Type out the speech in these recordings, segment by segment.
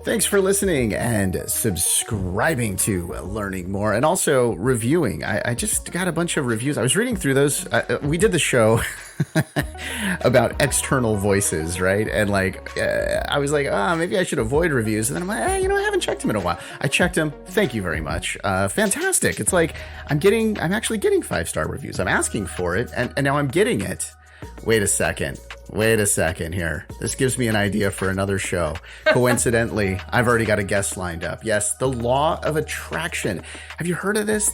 Thanks for listening and subscribing to Learning More and also reviewing. I just got a bunch of reviews. I was reading through those. We did the show about external voices, right? And I was like, maybe I should avoid reviews. And then I'm like, I haven't checked them in a while. I checked them. Thank you very much. Fantastic. It's like I'm actually getting 5-star reviews. I'm asking for it, and now I'm getting it. Wait a second here. This gives me an idea for another show. Coincidentally, I've already got a guest lined up. Yes, the law of attraction. Have you heard of this?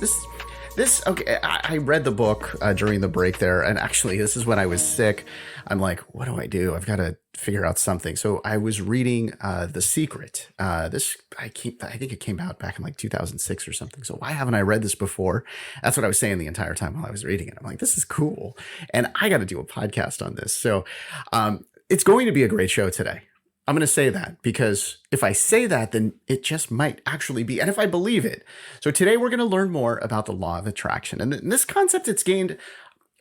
Okay, I read the book during the break there, and actually, this is when I was sick. I'm like, what do I do? I've got to figure out something. So I was reading The Secret. I think it came out back in like 2006 or something. So why haven't I read this before? That's what I was saying the entire time while I was reading it. I'm like, this is cool, and I got to do a podcast on this. So it's going to be a great show today. I'm going to say that because if I say that, then it just might actually be, and if I believe it. So today we're going to learn more about the law of attraction. And this concept, it's gained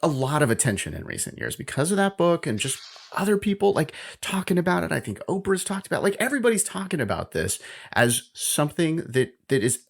a lot of attention in recent years because of that book and just other people like talking about it. I think Oprah's talked about, like everybody's talking about this as something that is,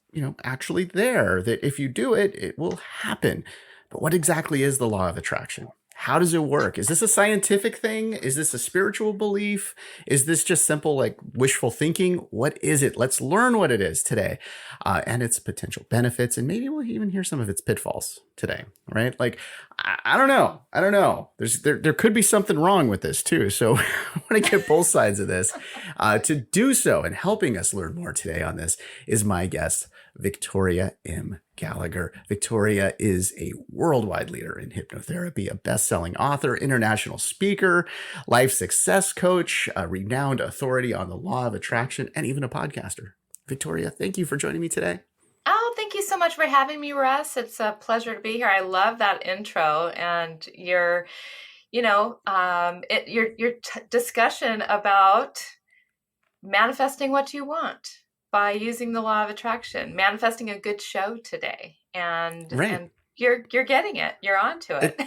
actually there, that if you do it, it will happen. But what exactly is the law of attraction? How does it work? Is this a scientific thing? Is this a spiritual belief? Is this just simple like wishful thinking? What is it? Let's learn what it is today and its potential benefits. And maybe we'll even hear some of its pitfalls today, right? Like, I don't know. There could be something wrong with this too. So I want to get both sides of this. To do so and helping us learn more today on this is my guest, Victoria M. Gallagher. Victoria is a worldwide leader in hypnotherapy, a best-selling author, international speaker, life success coach, a renowned authority on the law of attraction, and even a podcaster. Victoria, thank you for joining me today. Oh, thank you so much for having me, Russ. It's a pleasure to be here. I love that intro and your discussion about manifesting what you want by using the law of attraction, manifesting a good show today, and you're getting it. You're onto it.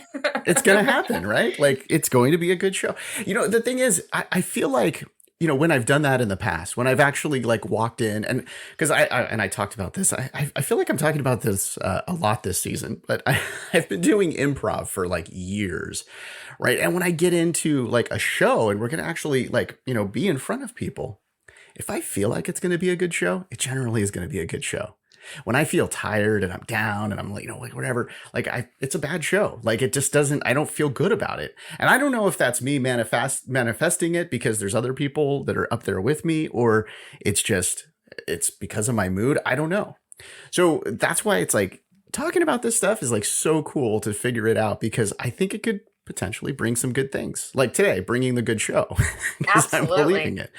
It's going to happen, right? Like it's going to be a good show. The thing is, I feel like, when I've done that in the past, when I've actually like walked in and because I talked about this, I feel like I'm talking about this a lot this season, but I've been doing improv for like years, right? And when I get into like a show and we're going to actually like, be in front of people, if I feel like it's going to be a good show, it generally is going to be a good show. When I feel tired and I'm down and I'm like, like whatever, like it's a bad show. Like it just doesn't, I don't feel good about it. And I don't know if that's me manifesting it because there's other people that are up there with me, or it's because of my mood. I don't know. So that's why it's like talking about this stuff is like so cool to figure it out, because I think it could potentially bring some good things, like today bringing the good show. Absolutely. I'm believing it.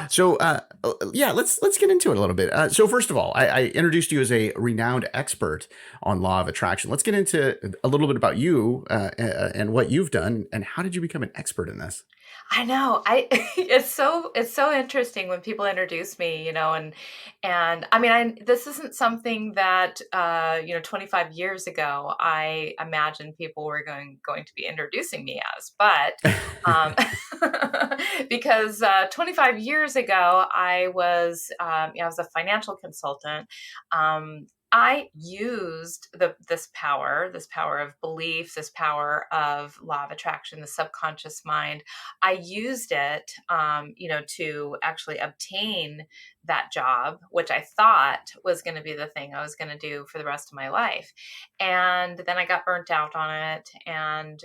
So let's get into it a little bit. So first of all, I introduced you as a renowned expert on law of attraction. Let's get into a little bit about you and what you've done, and how did you become an expert in this? I know. It's so interesting when people introduce me, and I mean, this isn't something that 25 years ago I imagined people were going to be introducing me as, but because 25 years ago I was a financial consultant. I used this power of belief, this power of law of attraction, the subconscious mind. I used it, to actually obtain that job, which I thought was going to be the thing I was going to do for the rest of my life. And then I got burnt out on it. And,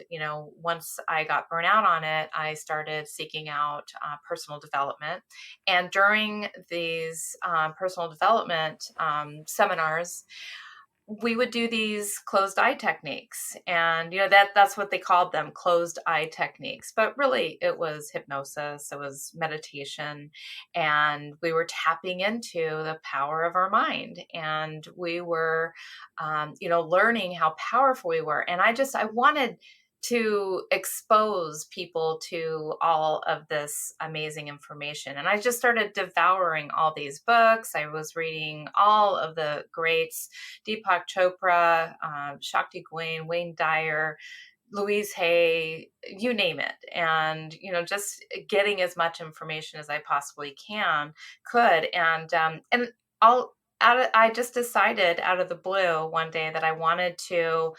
once I got burnt out on it, I started seeking out personal development. And during these personal development seminars, we would do these closed eye techniques, and that's what they called them, closed eye techniques, but really it was hypnosis, it was meditation, and we were tapping into the power of our mind, and we were learning how powerful we were. And I wanted to expose people to all of this amazing information. And I just started devouring all these books. I was reading all of the greats, Deepak Chopra, Shakti Gawain, Wayne Dyer, Louise Hay, you name it. And, just getting as much information as I possibly could. And I just decided out of the blue one day that I wanted to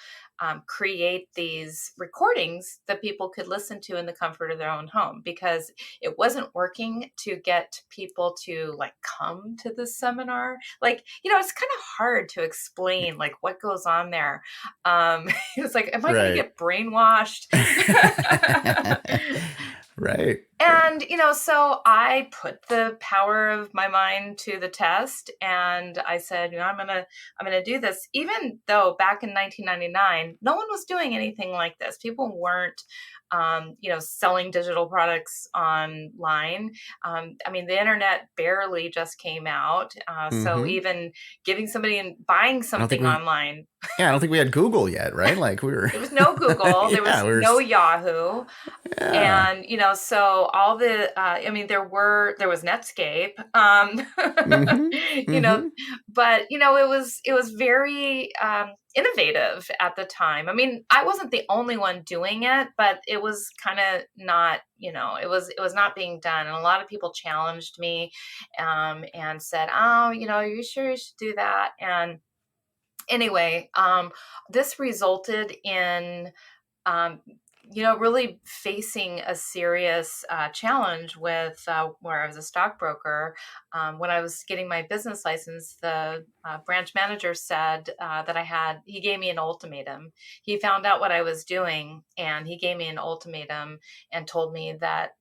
create these recordings that people could listen to in the comfort of their own home, because it wasn't working to get people to like come to the seminar. Like, it's kind of hard to explain like what goes on there. It's like, am I going to Right. get brainwashed? Right. And, so I put the power of my mind to the test, and I said, I'm going to do this, even though back in 1999, no one was doing anything like this. People weren't, selling digital products online. I mean, the internet barely just came out. So Mm-hmm. even giving somebody and buying I don't think something we, online, yeah, I don't think we had Google yet, right? Like we were, there was no Google, there yeah, was we were, no Yahoo. yeah. And so all the I mean, there was Netscape, Mm-hmm. you know Mm-hmm. but it was very innovative at the time. I mean, I wasn't the only one doing it, but it was kind of not, it was not being done. And a lot of people challenged me and said, oh, are you sure you should do that? And anyway, this resulted in um, really facing a serious challenge with where I was a stockbroker. When I was getting my business license, the branch manager said he gave me an ultimatum. He found out what I was doing, and he gave me an ultimatum and told me that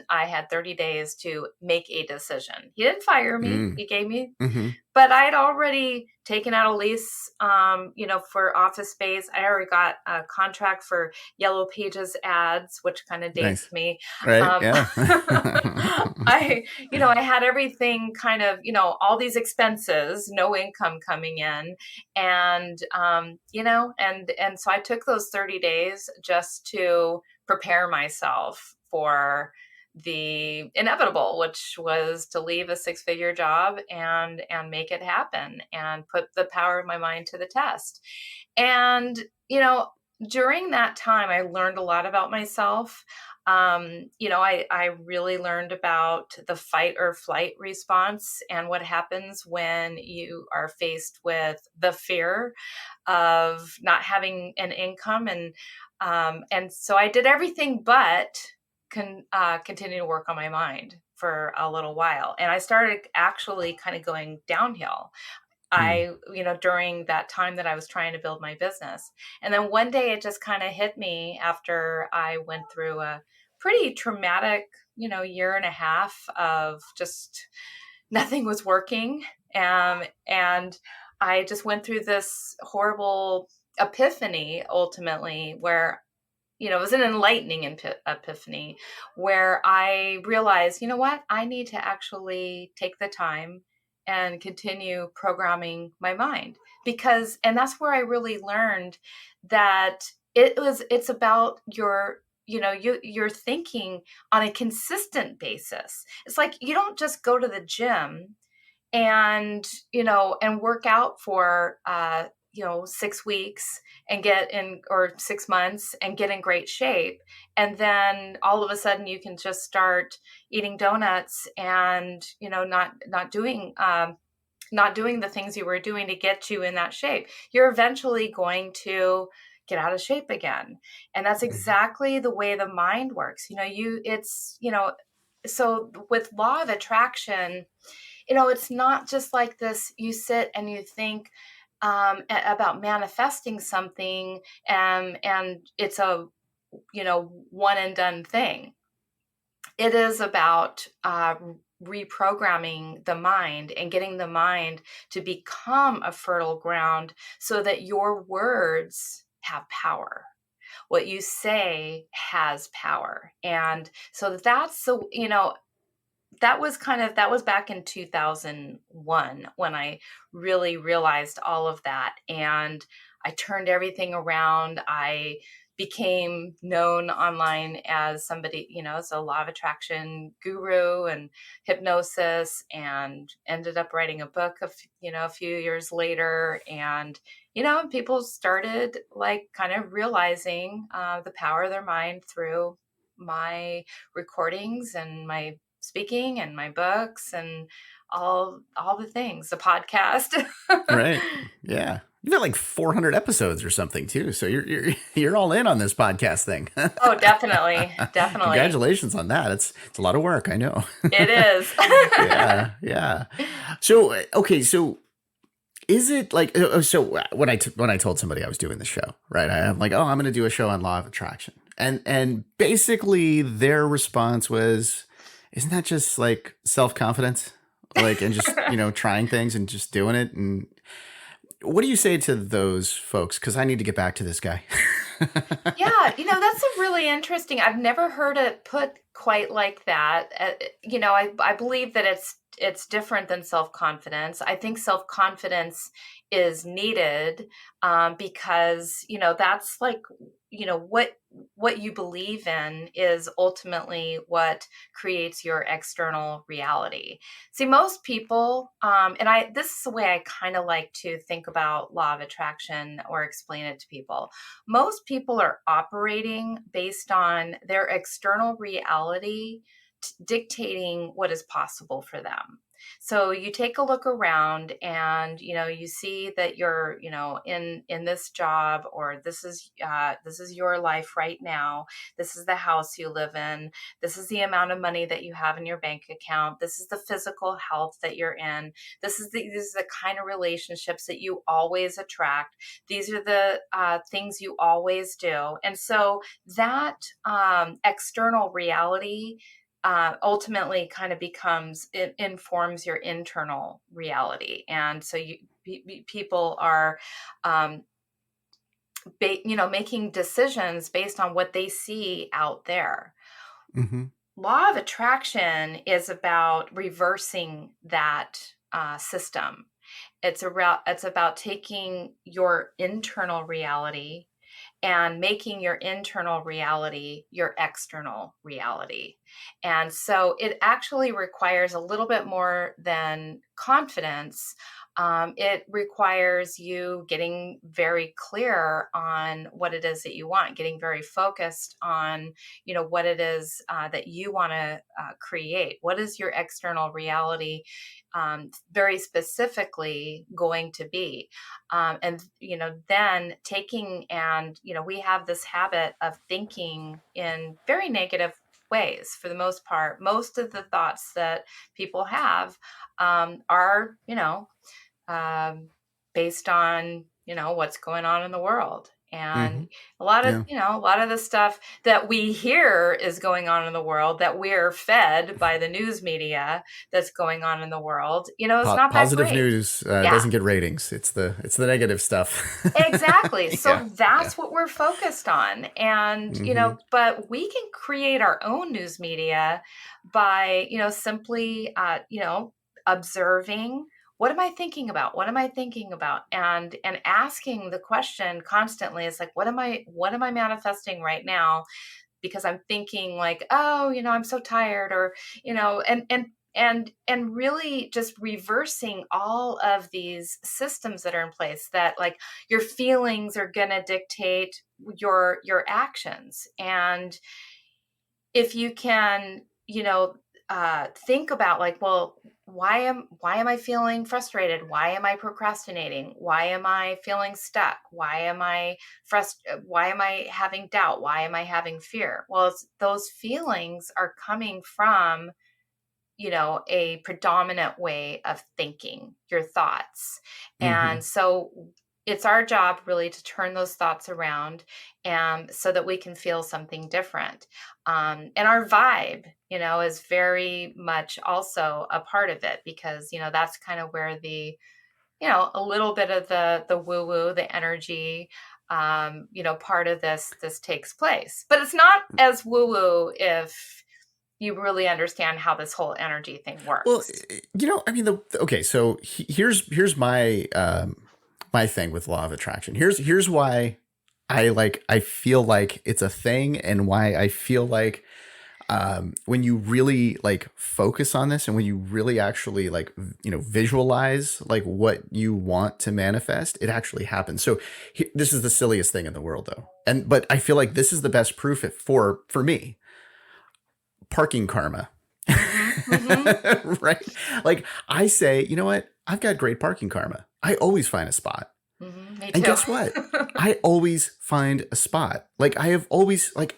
I had 30 days to make a decision. He didn't fire me. Mm. He gave me, Mm-hmm. but I had already taken out a lease, for office space. I already got a contract for Yellow Pages ads, which kind of dates Nice. me. Right. Um, Yeah. I had everything kind of, all these expenses, no income coming in. And, and so I took those 30 days just to prepare myself for the inevitable, which was to leave a six-figure job and make it happen and put the power of my mind to the test. And during that time, I learned a lot about myself. I really learned about the fight or flight response and what happens when you are faced with the fear of not having an income. And so I did everything but continue to work on my mind for a little while. And I started actually kind of going downhill. Mm. During that time that I was trying to build my business. And then one day it just kind of hit me after I went through a pretty traumatic, year and a half of just nothing was working. And I just went through this horrible epiphany ultimately where it was an enlightening epiphany where I realized, you know what, I need to actually take the time and continue programming my mind, and that's where I really learned that it's about your thinking on a consistent basis. It's like you don't just go to the gym and work out for 6 weeks and get in, or 6 months, and get in great shape, and then all of a sudden you can just start eating donuts and not doing the things you were doing to get you in that shape. You're eventually going to get out of shape again. And that's exactly the way the mind works. So with law of attraction, it's not just like this, you sit and you think about manifesting something, and it's a, one and done thing. It is about reprogramming the mind and getting the mind to become a fertile ground so that your words have power. What you say has power. And so that was back in 2001 when I really realized all of that. And I turned everything around. I became known online as somebody, as a law of attraction guru and hypnosis, and ended up writing a book a few years later. And people started like kind of realizing the power of their mind through my recordings and my speaking and my books and all the things, the podcast. Right. Yeah. You've got like 400 episodes or something too. So you're all in on this podcast thing. Oh, definitely. Definitely. Congratulations on that. It's a lot of work, I know. It is. Yeah, yeah. So okay, so is it like so when I told somebody I was doing the show, right? I'm like, "Oh, I'm going to do a show on law of attraction." And basically their response was, "Isn't that just like self-confidence?" Like, and just, trying things and just doing it. And what do you say to those folks? Because I need to get back to this guy. Yeah, that's a really interesting. I've never heard it put quite like that. I believe that it's different than self-confidence. I think self-confidence is needed because that's like what you believe in is ultimately what creates your external reality. See, most people, and this is the way I kind of like to think about law of attraction or explain it to people. Most people are operating based on their external reality dictating what is possible for them. So you take a look around and you see that you're in this job, or this is your life right now. This is the house you live in. This is the amount of money that you have in your bank account. This is the physical health that you're in. These are the kind of relationships that you always attract. These are the things you always do. And so that external reality ultimately kind of it informs your internal reality. And so people are making decisions based on what they see out there. Mm-hmm. Law of attraction is about reversing that system. It's about taking your internal reality and making your internal reality your external reality. And so it actually requires a little bit more than confidence. It requires you getting very clear on what it is that you want, getting very focused on, what it is that you want to create. What is your external reality very specifically going to be? And then taking and we have this habit of thinking in very negative ways. For the most part, most of the thoughts that people have are um, based on what's going on in the world. Mm-hmm. And a lot of Yeah. a lot of the stuff that we hear is going on in the world, that we're fed by the news media, that's going on in the world, is not that Positive great. news Yeah. doesn't get ratings. It's the negative stuff. Exactly. Yeah. So Yeah. that's what we're focused on. And, Mm-hmm. but we can create our own news media by, simply, observing, what am I thinking about? What am I thinking about? And asking the question constantly is like, what am I manifesting right now? Because I'm thinking like, oh, I'm so tired, or, and really just reversing all of these systems that are in place, that like your feelings are going to dictate your actions. And if you can, think about like, well, why am I feeling frustrated? Why am I procrastinating? Why am I feeling stuck? Why am I having doubt? Why am I having fear? Well, those feelings are coming from a predominant way of thinking, your thoughts. Mm-hmm. And so it's our job really to turn those thoughts around, and so that we can feel something different. And our vibe, is very much also a part of it, because, that's kind of where a little bit of the woo woo, the energy, part of this takes place. But it's not as woo woo if you really understand how this whole energy thing Well, works. I mean, okay. So here's my my thing with law of attraction. Here's why I feel like it's a thing, and why I feel like when you really like focus on this, and when you really actually like visualize like what you want to manifest, it actually happens. So this is the silliest thing in the world, though, and but I feel like this is the best proof for me. Parking karma. Hmm. Right? Like I say, you know what? I've got great parking karma. I always find a spot. Me And too. guess what? I always find a spot. Like I have always like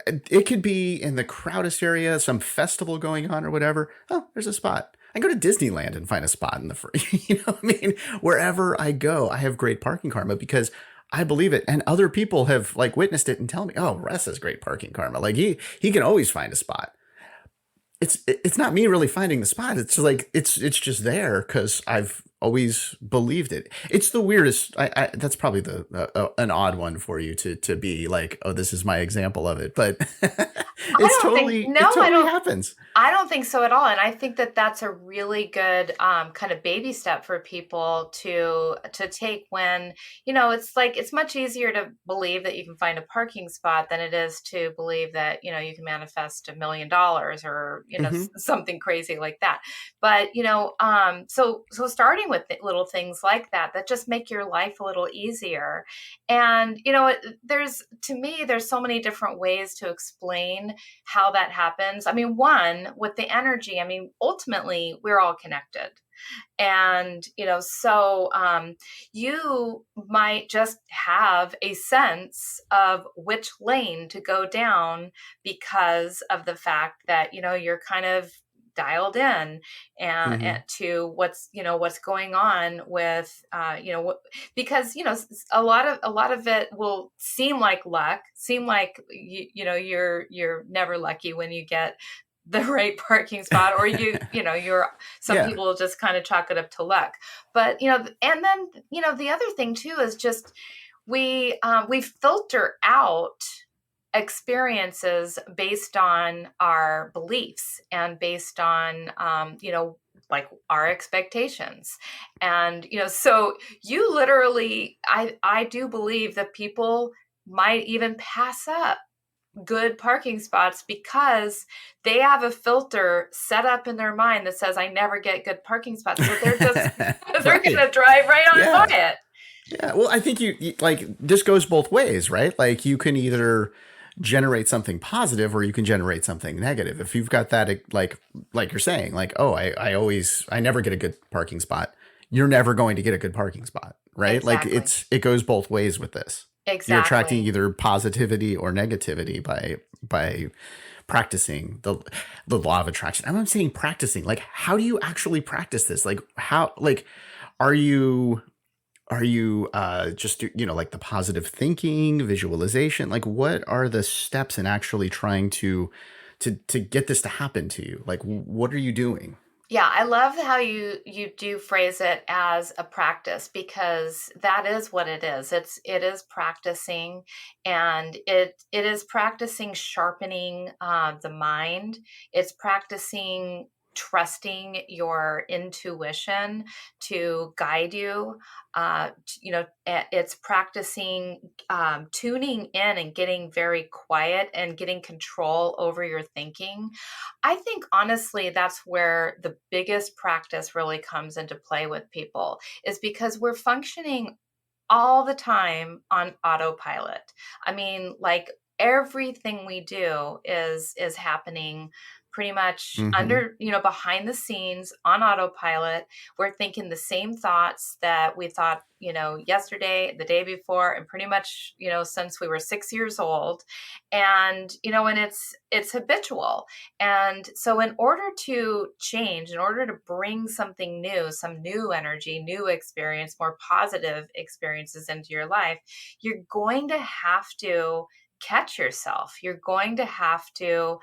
it could be in the crowdest area, some festival going on or whatever. Oh, there's a spot. I go to Disneyland and find a spot in the free. You know what I mean? Wherever I go, I have great parking karma because I believe it, and other people have like witnessed it and tell me, "Oh, Russ has great parking karma. Like he can always find a spot." It's not me really finding the spot. It's like it's just there because I've always believed it. It's the weirdest. I that's probably the an odd one for you to be like, oh, this is my example of it. But I don't think, it no, totally happens. I don't think so at all. And I think that that's a really good kind of baby step for people to take when, it's like it's much easier to believe that you can find a parking spot than it is to believe that, you can manifest $1 million or, Hmm. something crazy like that. But, so starting with little things like that, that just make your life a little easier. And, to me, there's so many different ways to explain how that happens. I mean, one, with the energy, I mean, ultimately, we're all connected. And, you might just have a sense of which lane to go down because of the fact that, you're kind of dialed in and Hmm. to what's going on with because a lot of it will seem like luck, seem like you're never lucky when you get the right parking spot, or you're some Yeah. people will just kind of chalk it up to luck. But and then the other thing too is just we filter out experiences based on our beliefs and based on like our expectations. And so you literally, I do believe that people might even pass up good parking spots because they have a filter set up in their mind that says I never get good parking spots, so they're just they're Right. gonna drive right on Yeah. by it. Yeah. Well, I think you like this goes both ways, right? Like you can either generate something positive or you can generate something negative. If you've got that like you're saying, like, oh, I never get a good parking spot. You're never going to get a good parking spot, right? Like Exactly. it goes both ways with this. You're attracting Exactly. either positivity or negativity by practicing the law of attraction. I'm not saying practicing. Like, how do you actually practice this? Like, how like are you just like the positive thinking, visualization? Like, what are the steps in actually trying to get this to happen to you? Like, what are you doing? Yeah, I love how you do phrase it as a practice, because that is what it is. It is practicing, and it is practicing sharpening the mind. It's practicing trusting your intuition to guide you. It's practicing tuning in and getting very quiet and getting control over your thinking. I think honestly, that's where the biggest practice really comes into play with people, is because we're functioning all the time on autopilot. I mean, like everything we do is happening pretty much Hmm. under, behind the scenes on autopilot. We're thinking the same thoughts that we thought, yesterday, the day before, and pretty much, since we were 6 years old. And, and it's habitual. And so in order to change, in order to bring something new, some new energy, new experience, more positive experiences into your life, you're going to have to catch yourself. You're going to have to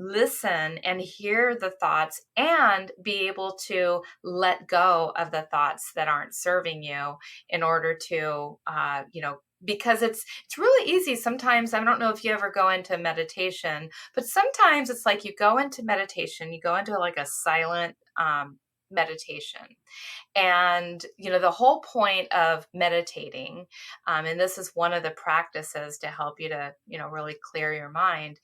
listen and hear the thoughts and be able to let go of the thoughts that aren't serving you in order to because it's really easy sometimes. I don't know if you ever go into meditation, but sometimes it's like you go into meditation, you go into like a silent meditation. And, the whole point of meditating, and this is one of the practices to help you to, really clear your mind.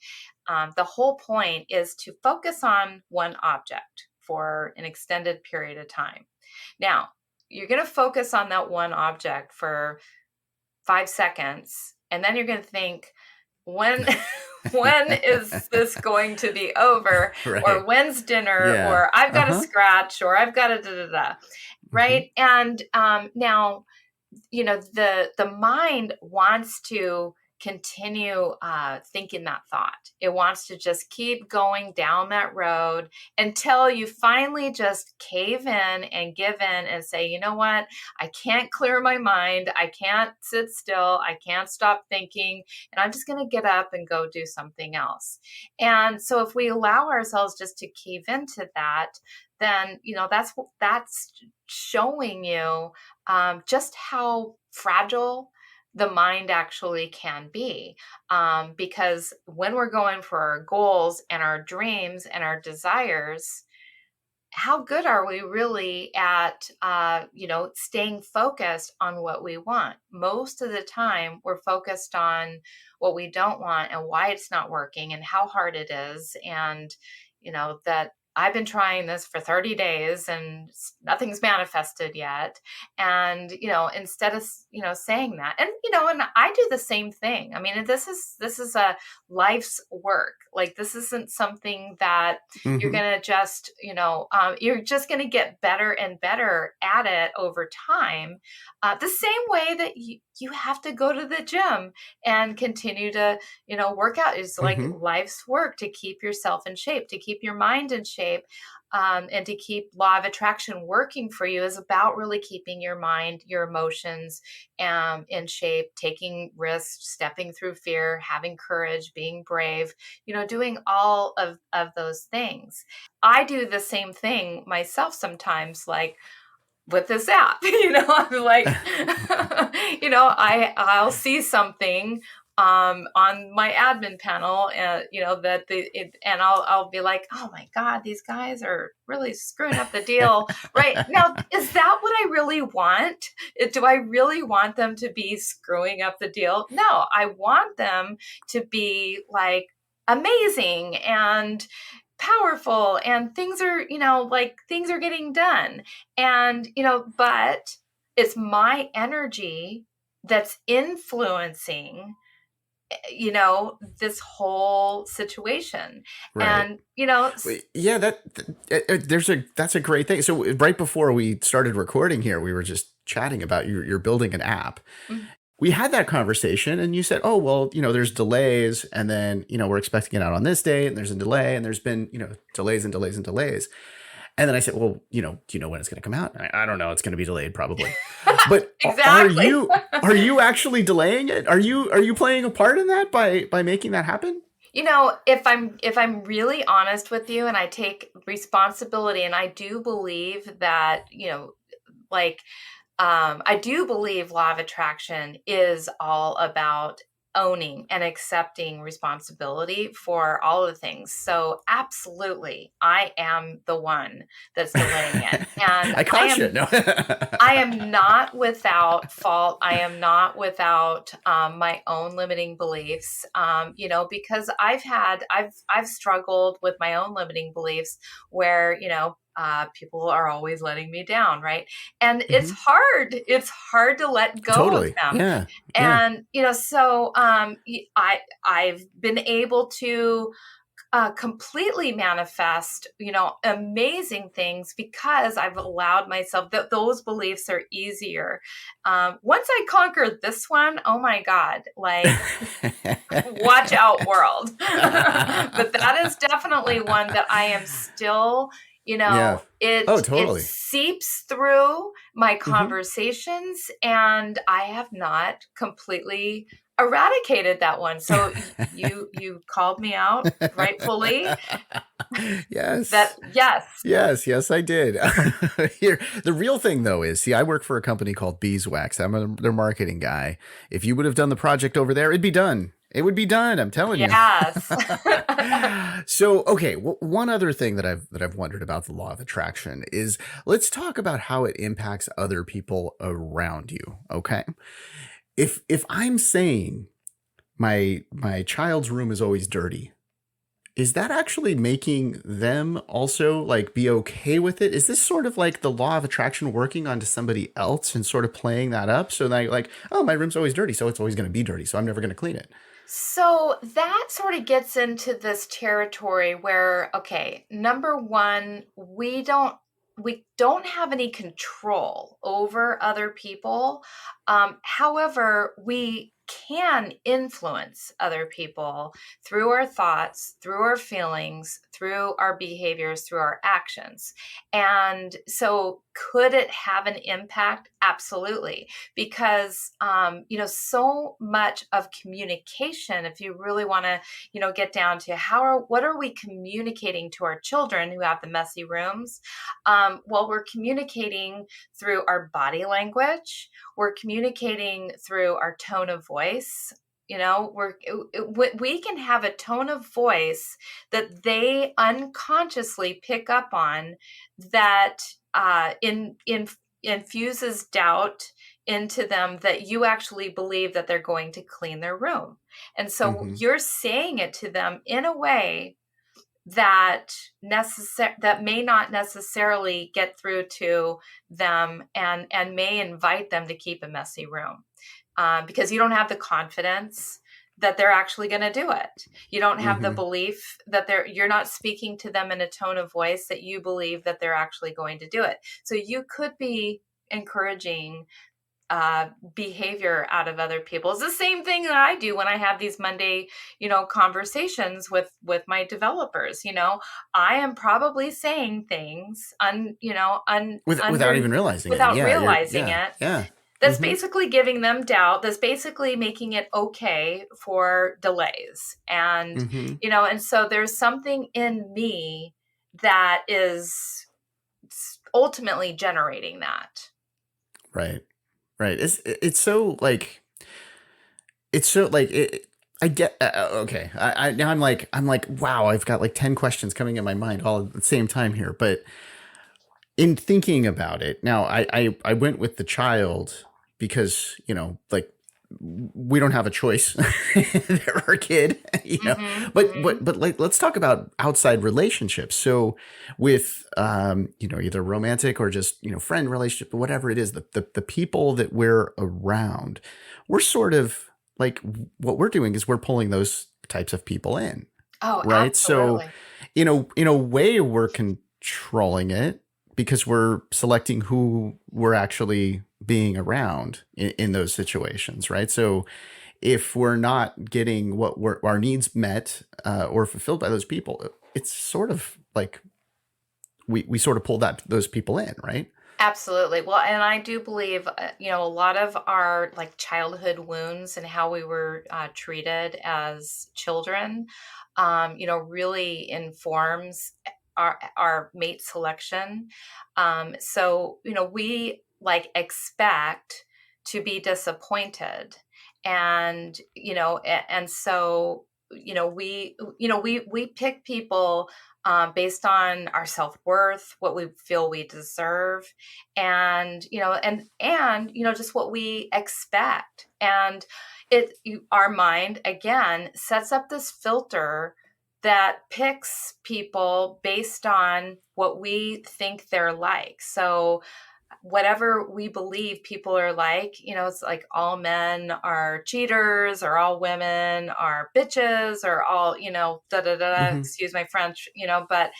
The whole point is to focus on one object for an extended period of time. Now, you're going to focus on that one object for 5 seconds, and then you're going to think, when when is this going to be over? Right. Or when's dinner? Yeah. Or I've got a scratch, or I've got a da da da. Right. And now, the mind wants to continue thinking that thought. It wants to just keep going down that road until you finally just cave in and give in and say, you know what? I can't clear my mind. I can't sit still. I can't stop thinking. And I'm just going to get up and go do something else. And so if we allow ourselves just to cave into that, then, that's showing you just how fragile the mind actually can be. Because when we're going for our goals and our dreams and our desires, how good are we really at, staying focused on what we want? Most of the time, we're focused on what we don't want and why it's not working and how hard it is. And, that I've been trying this for 30 days and nothing's manifested yet. And, instead of, saying that, and, and I do the same thing. I mean, this is a life's work. Like, this isn't something that you're going to just, you're just going to get better and better at it over time. The same way that you have to go to the gym and continue to, work out. Is like life's work to keep yourself in shape, to keep your mind in shape. And to keep law of attraction working for you is about really keeping your mind, your emotions in shape, taking risks, stepping through fear, having courage, being brave, doing all of those things. I do the same thing myself sometimes, like with this app, I'm like, I'll see something on my admin panel, and and I'll be like, oh my God, these guys are really screwing up the deal. Right now, is that what I really want? Do I really want them to be screwing up the deal? No, I want them to be like amazing and powerful, and things are, things are getting done. And, but it's my energy that's influencing this whole situation. Right. And yeah, that's a great thing. So right before we started recording here, we were just chatting about you're building an app. We had that conversation, and you said, oh, well, there's delays, and then, we're expecting it out on this date, and there's a delay, and there's been, delays and delays and delays. And then I said, well, do you know when it's going to come out? I don't know. It's going to be delayed probably. But exactly. are you actually delaying it? Are you playing a part in that by making that happen? If I'm really honest with you, and I take responsibility, and I do believe that, I do believe law of attraction is all about owning and accepting responsibility for all of the things. So absolutely, I am the one that's delaying it. And I caught you. No. I am not without fault. I am not without my own limiting beliefs, because I've struggled with my own limiting beliefs where, people are always letting me down. Right. And it's hard to let go of them. Yeah. And, so I've been able to completely manifest, amazing things because I've allowed myself that those beliefs are easier. Once I conquered this one, oh my God, like watch out world. But that is definitely one that I am still, it seeps through my conversations, and I have not completely eradicated that one. So you called me out rightfully. Yes. Yes, I did. Here, the real thing though is, see, I work for a company called Beeswax. I'm their marketing guy. If you would have done the project over there, it'd be done. It would be done. I'm telling you. Yes. So, okay, one other thing that I've wondered about the law of attraction is, let's talk about how it impacts other people around you. Okay, if I'm saying my child's room is always dirty, is that actually making them also like be okay with it? Is this sort of like the law of attraction working onto somebody else and sort of playing that up? So that like, oh, my room's always dirty, so it's always going to be dirty, so I'm never going to clean it. So that sort of gets into this territory where, okay, number one, we don't have any control over other people. However, we can influence other people through our thoughts, through our feelings, through our behaviors, through our actions. And so, could it have an impact? Absolutely, because so much of communication, if you really want to get down to what are we communicating to our children who have the messy rooms. Well, we're communicating through our body language, we're communicating through our tone of voice. We can have a tone of voice that they unconsciously pick up on, that infuses doubt into them, that you actually believe that they're going to clean their room. And so Mm-hmm. you're saying it to them in a way that that may not necessarily get through to them, and may invite them to keep a messy room, because you don't have the confidence that they're actually going to do it. You don't have the Mm-hmm. belief that you're not speaking to them in a tone of voice that you believe that they're actually going to do it. So you could be encouraging behavior out of other people. It's the same thing that I do when I have these Monday, conversations with my developers. I am probably saying things Without even realizing it. without Yeah, you're realizing yeah, it. yeah. That's Mm-hmm. basically giving them doubt. That's basically making it okay for delays. Mm-hmm. And so there's something in me that is ultimately generating that. Right. Right. It's so like it, I get okay. I now I'm like wow. I've got like 10 questions coming in my mind all at the same time here. But in thinking about it, now I went with the child because like we don't have a choice. They're our kid, Hmm. but like let's talk about outside relationships. So with either romantic or just friend relationship or whatever it is, the people that we're around, we're sort of like, what we're doing is we're pulling those types of people in, Oh, right? So absolutely. in a way we're controlling it because we're selecting who we're actually being around in those situations, right? So if we're not getting our needs met or fulfilled by those people, it's sort of like we sort of pull those people in, right? Absolutely. Well, and I do believe, a lot of our like childhood wounds and how we were treated as children, really informs our mate selection. So, we like expect to be disappointed, and so, we pick people based on our self-worth, what we feel we deserve, and just what we expect. And our mind again sets up this filter that picks people based on what we think they're like. So whatever we believe people are like, it's like all men are cheaters, or all women are bitches, or all, da da da, Mm-hmm. excuse my French, but,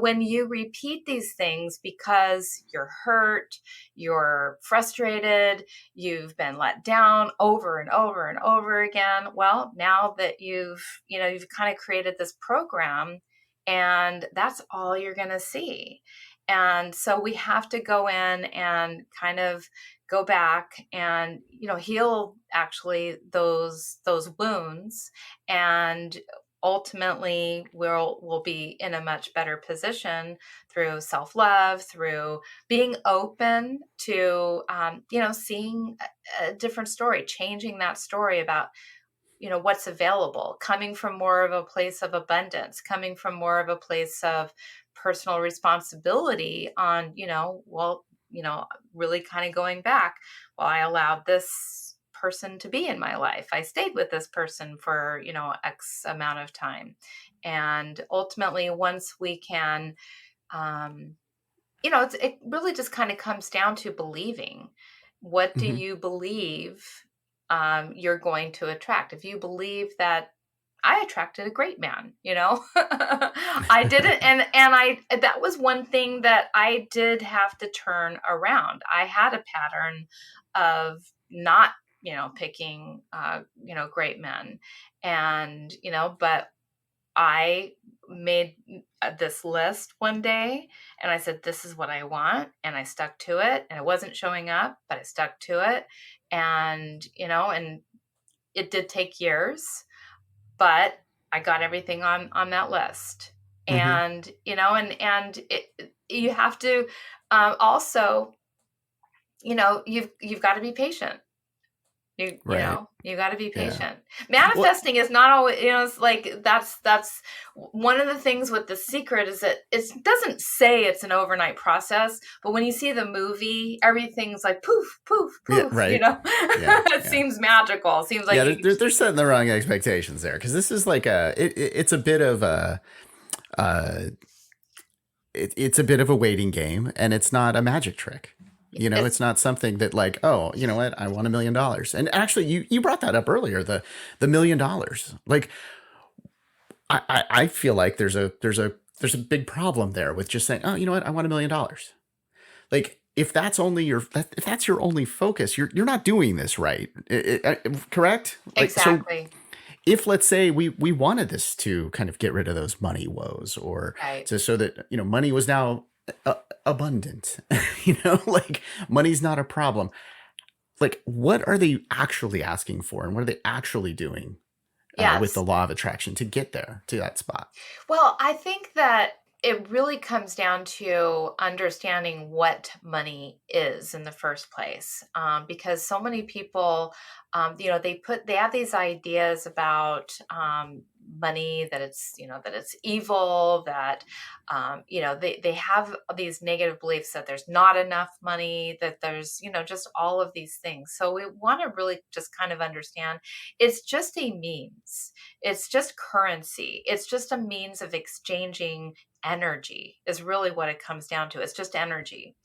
when you repeat these things because you're hurt, you're frustrated, you've been let down over and over and over again, well, now that you've kind of created this program, and that's all you're going to see. And so we have to go in and kind of go back and heal actually those wounds, and ultimately we'll be in a much better position through self-love, through being open to seeing a different story, changing that story about what's available, coming from more of a place of abundance, coming from more of a place of personal responsibility on, well, really kind of going back, well, I allowed this person to be in my life. I stayed with this person for, X amount of time. And ultimately, once we can, um, it really just kind of comes down to believing. What do Hmm. you believe you're going to attract? If you believe that I attracted a great man, I didn't, and that was one thing that I did have to turn around. I had a pattern of not, picking, great men, and but I made this list one day and I said, this is what I want. And I stuck to it, and it wasn't showing up, but I stuck to it. And, and it did take years, but I got everything on that list. Hmm. And, you have to, also, you've got to be patient. Right. You got to be Yeah. patient. Well, Manifesting is not always, it's like that's one of the things with The Secret is that it doesn't say it's an overnight process, but when you see the movie, everything's like poof, poof, yeah, poof, right. Yeah. it Yeah. seems magical. It seems like Yeah, you they're setting the wrong expectations there, because this is like it's a bit of a uh, it's a bit of a waiting game, and it's not a magic trick. it's It's not something that, like, oh, you know what, I want $1 million. And actually, you brought that up earlier, the $1 million. Like, I feel like there's a big problem there with just saying, oh, you know what, I want $1 million. Like, if that's your only focus, you're not doing this right. Correct? Like, so exactly if, let's say, we wanted this to kind of get rid of those money woes, or right. to, so that money was now abundant, like, money's not a problem. Like, what are they actually asking for, and what are they actually doing with the Yes. law of attraction to get there to that spot? Well, I think that it really comes down to understanding what money is in the first place, because so many people, they have these ideas about money, that it's evil, that they have these negative beliefs that there's not enough money, that there's just all of these things. So we want to really just kind of understand it's just a means, it's just currency. It's just a means of exchanging energy, is really what it comes down to. It's just energy.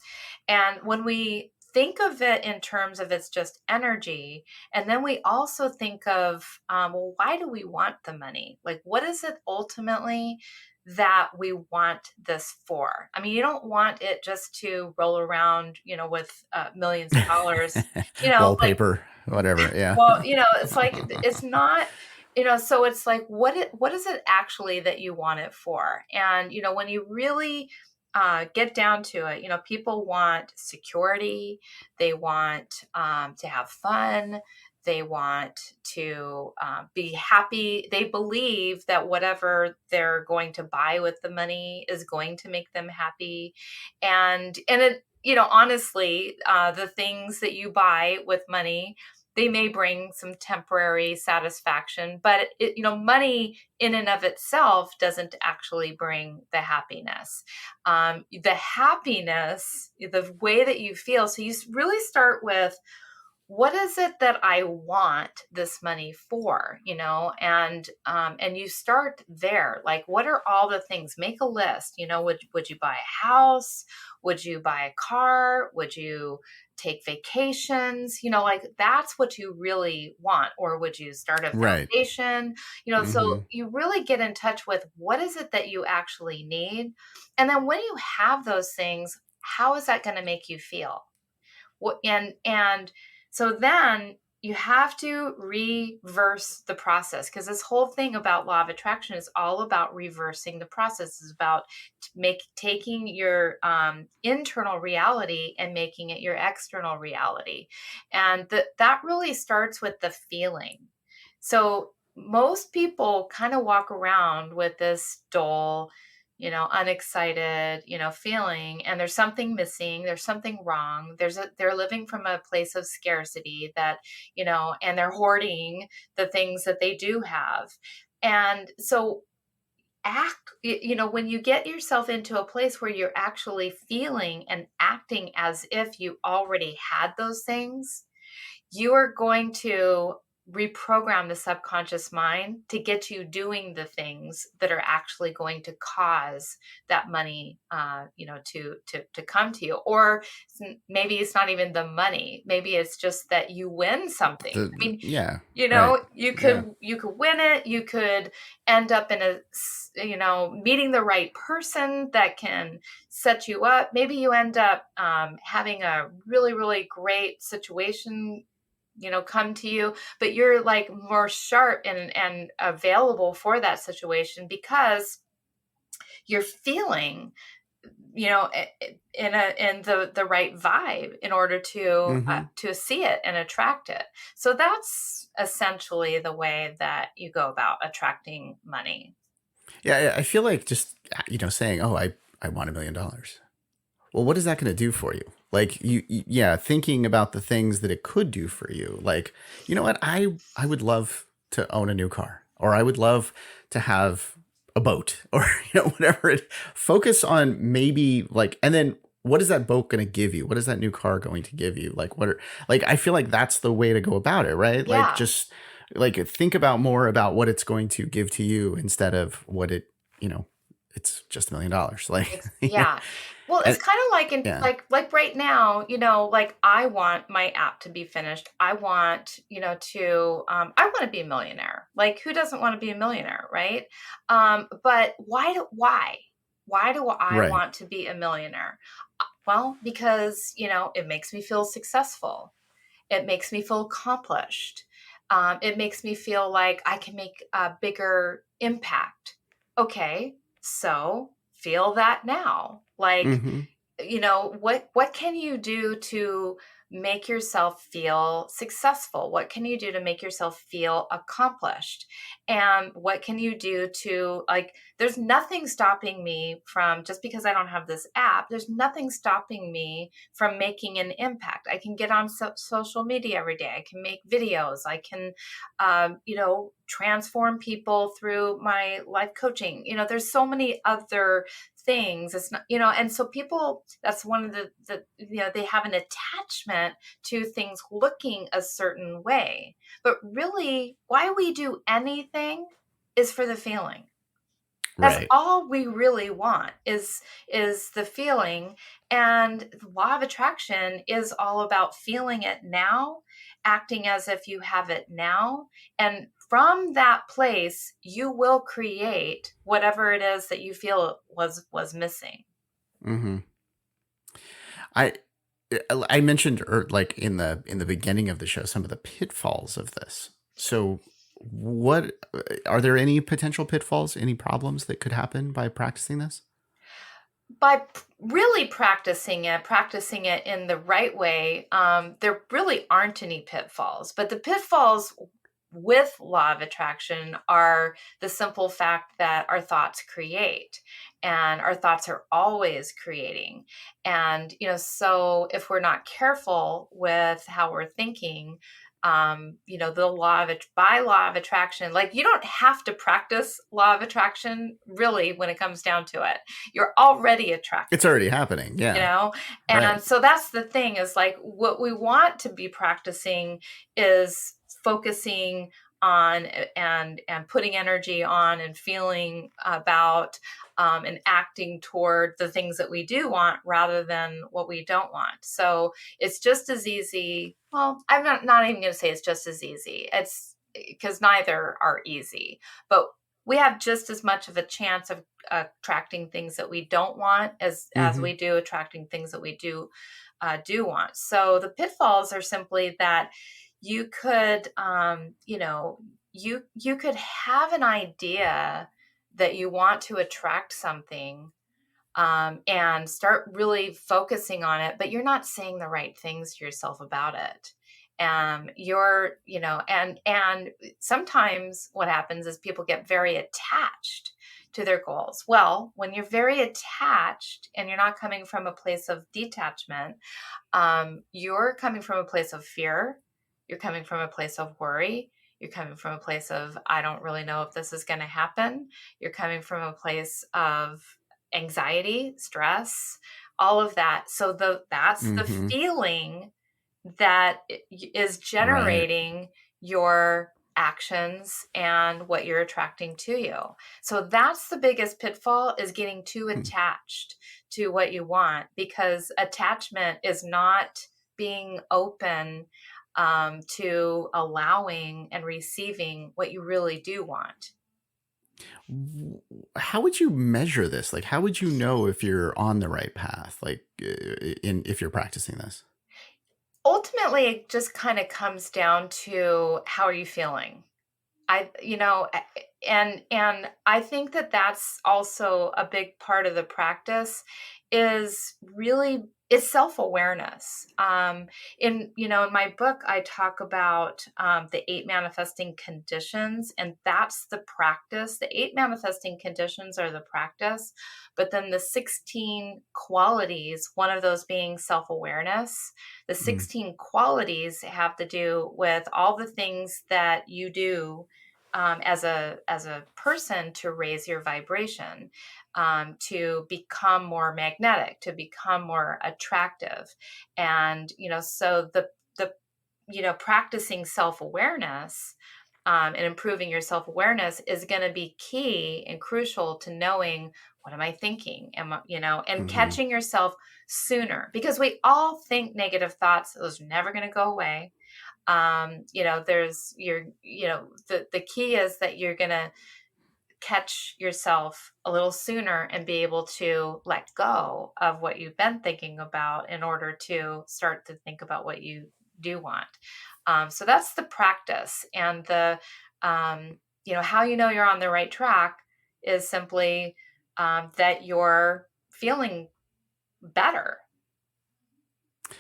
And when we think of it in terms of it's just energy, and then we also think of, well, why do we want the money? Like, what is it ultimately that we want this for? I mean, you don't want it just to roll around, with millions of dollars, like, Wallpaper, whatever. Yeah. well, it's like it's not, so it's like what is it actually that you want it for? And when you really get down to it, people want security, they want to have fun, they want to be happy. They believe that whatever they're going to buy with the money is going to make them happy, and it, honestly, the things that you buy with money, they may bring some temporary satisfaction, but money in and of itself doesn't actually bring the happiness. The happiness, the way that you feel. So you really start with, what is it that I want this money for? And you start there. Like, what are all the things? Make a list. Would you buy a house? Would you buy a car? Would you take vacations? Like, that's what you really want. Or would you start a Right. foundation? So Hmm. you really get in touch with what is it that you actually need. And then when you have those things, how is that going to make you feel? And so then you have to reverse the process, because this whole thing about law of attraction is all about reversing the process. It's about taking your internal reality and making it your external reality, and that really starts with the feeling. So most people kind of walk around with this dull, unexcited, feeling, and there's something missing, there's something wrong. They're living from a place of scarcity that, and they're hoarding the things that they do have. And so when you get yourself into a place where you're actually feeling and acting as if you already had those things, you are going to reprogram the subconscious mind to get you doing the things that are actually going to cause that money, to come to you. Or maybe it's not even the money. Maybe it's just that you win something. I mean, Yeah, right. Yeah. you could win it. You could end up in meeting the right person that can set you up. Maybe you end up having a really, really great situation, come to you, but you're like more sharp and available for that situation because you're feeling, in the right vibe in order Hmm. to see it and attract it. So that's essentially the way that you go about attracting money. Yeah, I feel like just saying, "Oh, I want $1 million." Well, what is that going to do for you? Like yeah, thinking about the things that it could do for you. Like, you know what? I would love to own a new car, or I would love to have a boat, or whatever. Focus on maybe like, and then what is that boat going to give you? What is that new car going to give you? Like, like I feel like that's the way to go about it, right? Like, Yeah. just like think about more about what it's going to give to you instead of what it, you know, it's just $1 million. Like, Yeah. Well, it's and kind of like yeah. like right now, like I want my app to be finished. I want, I want to be a millionaire. Like who doesn't want to be a millionaire, right? But why do I Right. want to be a millionaire? Well, because, it makes me feel successful. It makes me feel accomplished. It makes me feel like I can make a bigger impact. Okay, so feel that now. Like, Hmm. what can you do to make yourself feel successful? What can you do to make yourself feel accomplished? And what can you do to, like, there's nothing stopping me from, just because I don't have this app, there's nothing stopping me from making an impact. I can get on social media every day. I can make videos. I can transform people through my life coaching. There's so many other things. It's not, and so people, that's one of they have an attachment to things looking a certain way. But really, why we do anything is for the feeling. That's Right. all we really want is the feeling. And the law of attraction is all about feeling it now, acting as if you have it now. And from that place, you will create whatever it is that you feel was missing. Hmm. I I mentioned like in the beginning of the show some of the pitfalls of this. So what are there any potential pitfalls, any problems that could happen by practicing this? By really practicing it in the right way, there really aren't any pitfalls. But the pitfalls with law of attraction are the simple fact that our thoughts create, and our thoughts are always creating. And so if we're not careful with how we're thinking, the by law of attraction, like you don't have to practice law of attraction really when it comes down to it. You're already It's attracting, already happening. you Yeah. know and Right. so that's the thing, is like what we want to be practicing is focusing on and putting energy on and feeling about, and acting toward the things that we do want rather than what we don't want. So it's just as easy. Well, I'm not even going to say it's just as easy. It's because neither are easy, but we have just as much of a chance of attracting things that we don't want as Hmm. we do attracting things that we do want. So the pitfalls are simply that you could, you could have an idea that you want to attract something, and start really focusing on it, but you're not saying the right things to yourself about it. You're, and sometimes what happens is people get very attached to their goals? Well, when you're very attached and you're not coming from a place of detachment, you're coming from a place of fear. You're coming from a place of worry. You're coming from a place of, I don't really know if this is going to happen. You're coming from a place of anxiety, stress, all of that. So that's the feeling that is generating your actions and what you're attracting to you. So that's the biggest pitfall, is getting too attached to what you want, because attachment is not being open to allowing and receiving what you really do want. How would you measure this? Like, how would you know if you're on the right path? Like, if you're practicing this? Ultimately, it just kind of comes down to, how are you feeling? And I think that that's also a big part of the practice, is really, it's self-awareness. In my book, I talk about the 8 manifesting conditions, and that's the practice. The 8 manifesting conditions are the practice, but then the 16 qualities, one of those being self-awareness, the 16 qualities have to do with all the things that you do as a person to raise your vibration, to become more magnetic, to become more attractive. And so the practicing self-awareness and improving your self-awareness is going to be key and crucial to knowing, what am I thinking? And catching yourself sooner, because we all think negative thoughts. Those are never going to go away. The key is that you're going to catch yourself a little sooner and be able to let go of what you've been thinking about in order to start to think about what you do want. So that's the practice. And the, how you know you're on the right track is simply that you're feeling better.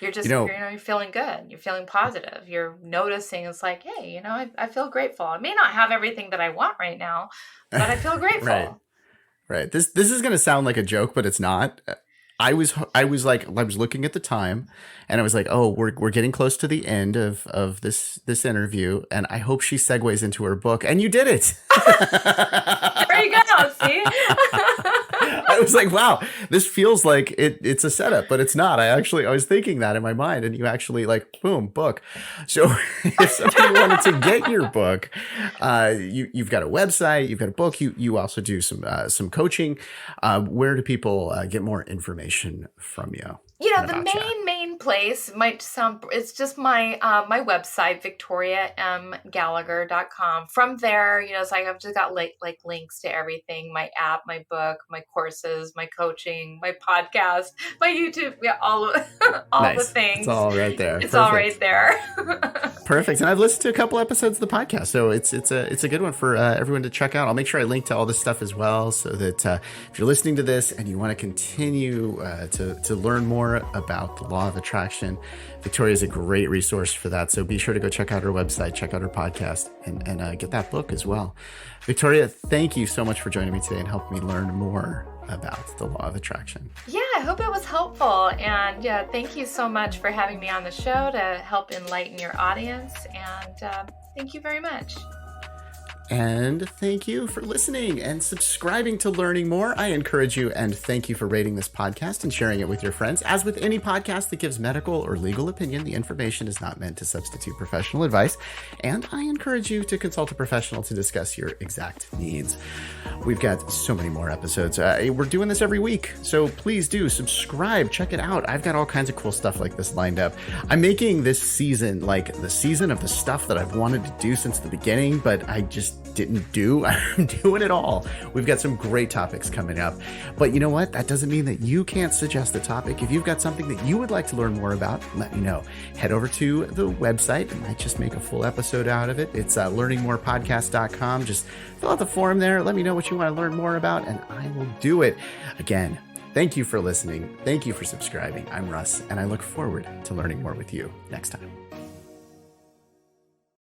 You're just, you're feeling good. You're feeling positive. You're noticing, it's like, hey, I feel grateful. I may not have everything that I want right now, but I feel grateful. Right. This is going to sound like a joke, but it's not. I was looking at the time, and I was like, oh, we're getting close to the end of this interview, and I hope she segues into her book, and you did it. There you go. See? I was like, wow, this feels like it's a setup, but it's not. I was thinking that in my mind, and you actually, like, boom, book. So if somebody wanted to get your book, you've got a website, you've got a book, you also do some coaching. Where do people get more information from you? The main place might sound, it's just my my website, victoriamgallagher.com. From there, so I've just got like links to everything: my app, my book, my courses, my coaching, my podcast, my YouTube, all nice. The things. It's all right there. It's all right there. Perfect. And I've listened to a couple episodes of the podcast, so it's a good one for everyone to check out. I'll make sure I link to all this stuff as well, so that if you're listening to this and you want to continue to learn more about the law of attraction, Victoria is a great resource for that. So be sure to go check out her website, check out her podcast, and get that book as well. Victoria, thank you so much for joining me today and helping me learn more about the law of attraction. Yeah, I hope it was helpful. And yeah, thank you so much for having me on the show to help enlighten your audience. And thank you very much. And thank you for listening and subscribing to Learning More. I encourage you and thank you for rating this podcast and sharing it with your friends. As with any podcast that gives medical or legal opinion, the information is not meant to substitute professional advice. And I encourage you to consult a professional to discuss your exact needs. We've got so many more episodes. We're doing this every week, so please do subscribe. Check it out. I've got all kinds of cool stuff like this lined up. I'm making this season like the season of the stuff that I've wanted to do since the beginning, but I just didn't do. I'm doing it all. We've got some great topics coming up. But you know what? That doesn't mean that you can't suggest a topic. If you've got something that you would like to learn more about, let me know. Head over to the website. I might just make a full episode out of it. It's learningmorepodcast.com. Just fill out the form there. Let me know what you want to learn more about, and I will do it. Again, thank you for listening. Thank you for subscribing. I'm Russ, and I look forward to learning more with you next time.